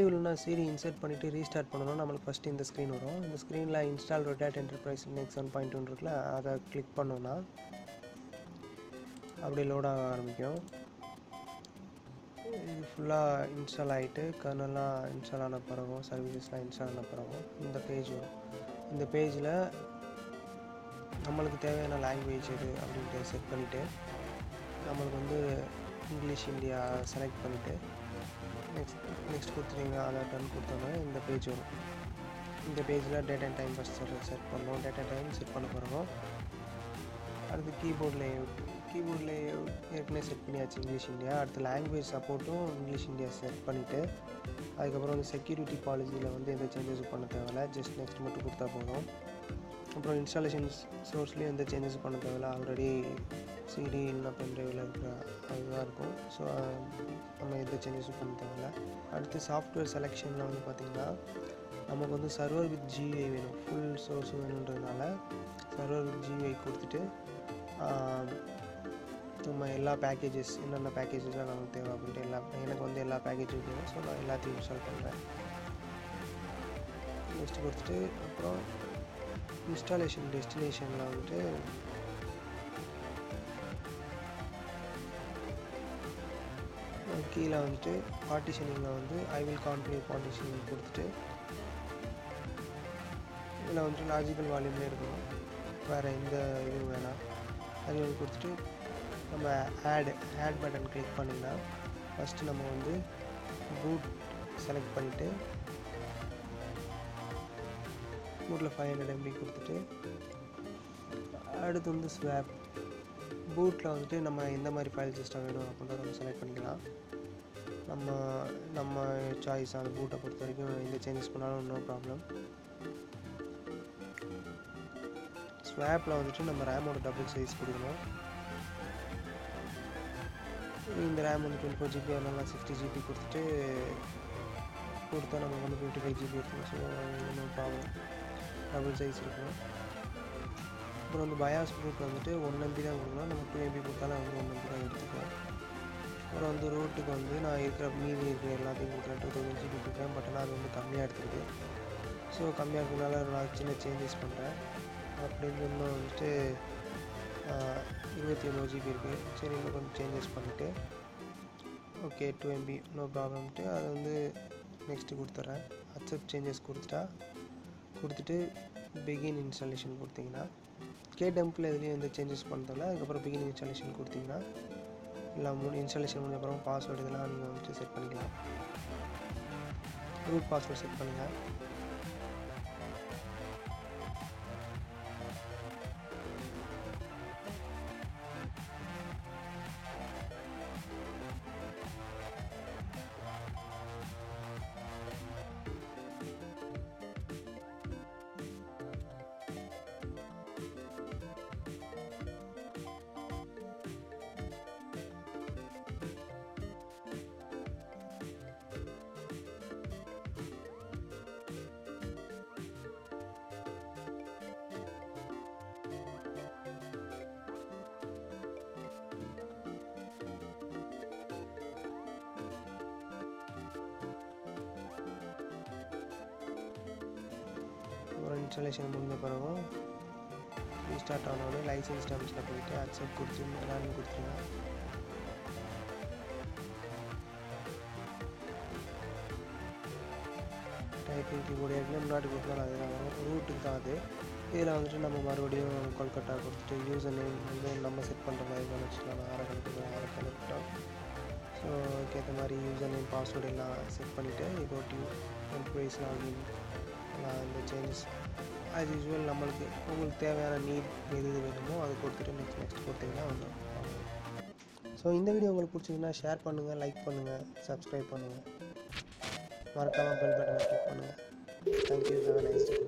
இல்லைனா CD insert பண்ணிவிட்டு restart பண்ணணும். நம்மளுக்கு ஃபஸ்ட்டு இந்த ஸ்க்ரீன் வரும். இந்த ஸ்க்ரீனில் இன்ஸ்டால் Redhat Enterprise Linux 7.1 இருக்குல்ல, அதை கிளிக் பண்ணோன்னா அப்படியே லோட் ஆக ஆரம்பிக்கும். இது ஃபுல்லாக இன்ஸ்டால் ஆகிட்டு கர்னல்லாம் இன்ஸ்டால் ஆன பிறகும் சர்வீசஸ்லாம் இன்ஸ்டால் ஆன பிறகும் இந்த பேஜ் வரும். இந்த பேஜில் நம்மளுக்கு தேவையான லாங்குவேஜ் எது அப்படின்ட்டு செட் பண்ணிவிட்டு நம்மளுக்கு வந்து இங்கிலீஷ் இந்தியா செலக்ட் பண்ணிவிட்டு நெக்ஸ்ட் கொடுத்துட்டீங்க அதை டன் கொடுத்தோன்னா இந்த பேஜ் வரும். இந்த பேஜில் date and time first set பண்ணோம். டேட் அண்ட் டைம் செட் பண்ண பிறகும் அடுத்து கீபோர்ட் லேஅவுட் ஏற்கனவே செட் பண்ணியாச்சு இங்கிலீஷ் இந்தியா. அடுத்து லாங்குவேஜ் சப்போர்ட்டும் இங்கிலீஷ் இந்தியா செட் பண்ணிவிட்டு அதுக்கப்புறம் வந்து செக்யூரிட்டி பாலிசியில் வந்து எந்த சேஞ்சஸும் பண்ண தேவையில்லை, ஜஸ்ட் நெக்ஸ்ட் மட்டும் கொடுத்தா போதும். அப்புறம் இன்ஸ்டாலேஷன் சோர்ஸ்லேயும் எந்த சேஞ்சஸும் பண்ண தேவையில்லை, ஆல்ரெடி சிடி இல்லைனா பென்ட்ரைவில் இருக்கிற அதுதான் இருக்கும். ஸோ நம்ம எந்த சேஞ்சஸும் பண்ண தேவையில்லை. அடுத்து சாஃப்ட்வேர் செலெக்ஷனில் வந்து பார்த்திங்கன்னா நமக்கு வந்து சர்வர் வித் ஜியூஐ வேணும், ஃபுல் சோர்ஸ் வேணுன்றதுனால சர்வர் வித் ஜியூஐ கொடுத்துட்டு நம்ம எல்லா பேக்கேஜஸ் என்னென்ன பேக்கேஜஸ்லாம் நமக்கு தேவை அப்படின்ட்டு எனக்கு வந்து எல்லா பேக்கேஜும் வேணும். ஸோ நான் எல்லாத்தையும் இன்ஸ்டால் பண்ணுறேன். நெக்ஸ்ட் கொடுத்துட்டு அப்புறம் இன்ஸ்டாலேஷன் டெஸ்டினேஷனில் வந்துட்டு கீழே வந்துட்டு பார்ட்டிஷனிங்கில் வந்து ஐ வில் கான்ஃபிகர் பார்ட்டிஷனிங் கொடுத்துட்டு இதில் வந்துட்டு லாஜிக்கல் வால்யூம்லேயே இருக்கணும், வேறு எந்த இதுவும் வேணாம். அது வந்து கொடுத்துட்டு நம்ம ஆட் பட்டன் கிளிக் பண்ணிங்கன்னா ஃபஸ்ட்டு நம்ம வந்து பூட் செலக்ட் பண்ணிவிட்டு பூட்டில் 500 MB கொடுத்துட்டு அடுத்து வந்து ஸ்வாப் பூட்டில் வந்துட்டு நம்ம எந்த மாதிரி ஃபைல் சிஸ்டம் வேணும் அப்படின்றத நம்ம செலக்ட் பண்ணிக்கலாம். நம்ம சாய்ஸ் அந்த பூட்டை பொறுத்த வரைக்கும் எந்த சேஞ்சஸ் பண்ணாலும் நோ ப்ராப்ளம். ஸ்வாப்பில் வந்துட்டு நம்ம ரேமோட டபுள் சைஸ் கொடுக்கணும். இந்த ரேம் வந்து 24 GB அதனால 60 GB கொடுத்துட்டு கொடுத்தா நமக்கு வந்து 55 GB இருக்கும். So no problem, double size இருக்கும். அப்புறம் வந்து பயாஸ் பூட் வந்துட்டு 1 MB தான் கொடுக்கணும், நம்ம 2 MB கொடுத்தாலும் வந்து 1 MB தான் எடுத்துக்கலாம். அப்புறம் வந்து ரூட்டுக்கு வந்து நான் மீதி இருக்கிற எல்லாத்தையும் கொடுக்குறேன், 2000 GB கொடுக்குறேன். பட் ஆனால் அது வந்து கம்மியாக எடுத்துக்குது. ஸோ கம்மியாக இருக்கிறதுனால நான் சின்ன சேஞ்சஸ் பண்ணுறேன். அப்படின்னு இன்னும் வந்துட்டு 21 GB இருக்குது. சரி இன்னும் கொஞ்சம் சேஞ்சஸ் பண்ணிவிட்டு ஓகே 2 MB நோ ப்ராப்ளம்ட்டு அதை வந்து நெக்ஸ்ட்டு கொடுத்துட்றேன். அக்செப்ட் சேஞ்சஸ் கொடுத்துட்டு பிகின் இன்ஸ்டாலேஷன் கொடுத்தீங்கன்னா கேடம்பில் எதுலேயும் எந்த சேஞ்சஸ் பண்ணதில்லை. அதுக்கப்புறம் பிகின் இன்ஸ்டாலேஷன் கொடுத்தீங்கன்னா எல்லாம் இன்ஸ்டாலேஷன் முடிஞ்ச அப்புறம் பாஸ்வேர்டு இதெல்லாம் நீங்கள் வந்துட்டு செட் பண்ணிக்கலாம். ரூட் பாஸ்வேர்டு செட் பண்ணுங்கள். இன்ஸ்டாலேஷன் முடிஞ்ச பிறகு ரீஸ்டார்ட் ஆனோடனே லைசன்ஸ் டேர்ம்ஸில் போயிட்டு அக்செப்ட் கொடுத்து ரன் கொடுத்துருங்க. டைப்பிங் கீபோர்டு ஏற்கனவே முன்னாடி கொடுத்தாலும் அதுதான் வரும், ரூட்டுக்கு தான் அது. இதில் வந்துட்டு நம்ம மறுபடியும் கொல்கட்டா கொடுத்துட்டு யூசர் நேம் வந்து நம்ம செட் பண்ணுற மாதிரி தான் வச்சுக்கலாம். நான் கனெக்டாக ஸோ அதுக்கேற்ற மாதிரி யூசர் நேம் பாஸ்வேர்டு எல்லாம் செட் பண்ணிவிட்டு இப்போ எம்ப்ளாயிஸ் லாகின் இந்த சேஞ்சஸ் ஆஸ் யூஸ்வல் உங்களுக்கு தேவையான நீட் எது வேணுமோ அதை கொடுத்துட்டு நெக்ஸ்ட் கொடுத்தீங்கன்னா வந்துடும். ஸோ இந்த வீடியோ உங்களுக்கு பிடிச்சிங்கன்னா ஷேர் பண்ணுங்கள், லைக் பண்ணுங்கள், சப்ஸ்கிரைப் பண்ணுங்கள், மறக்காமல் பெல் பட்டனை கிளிக் பண்ணுங்கள். Thank you, have a nice day.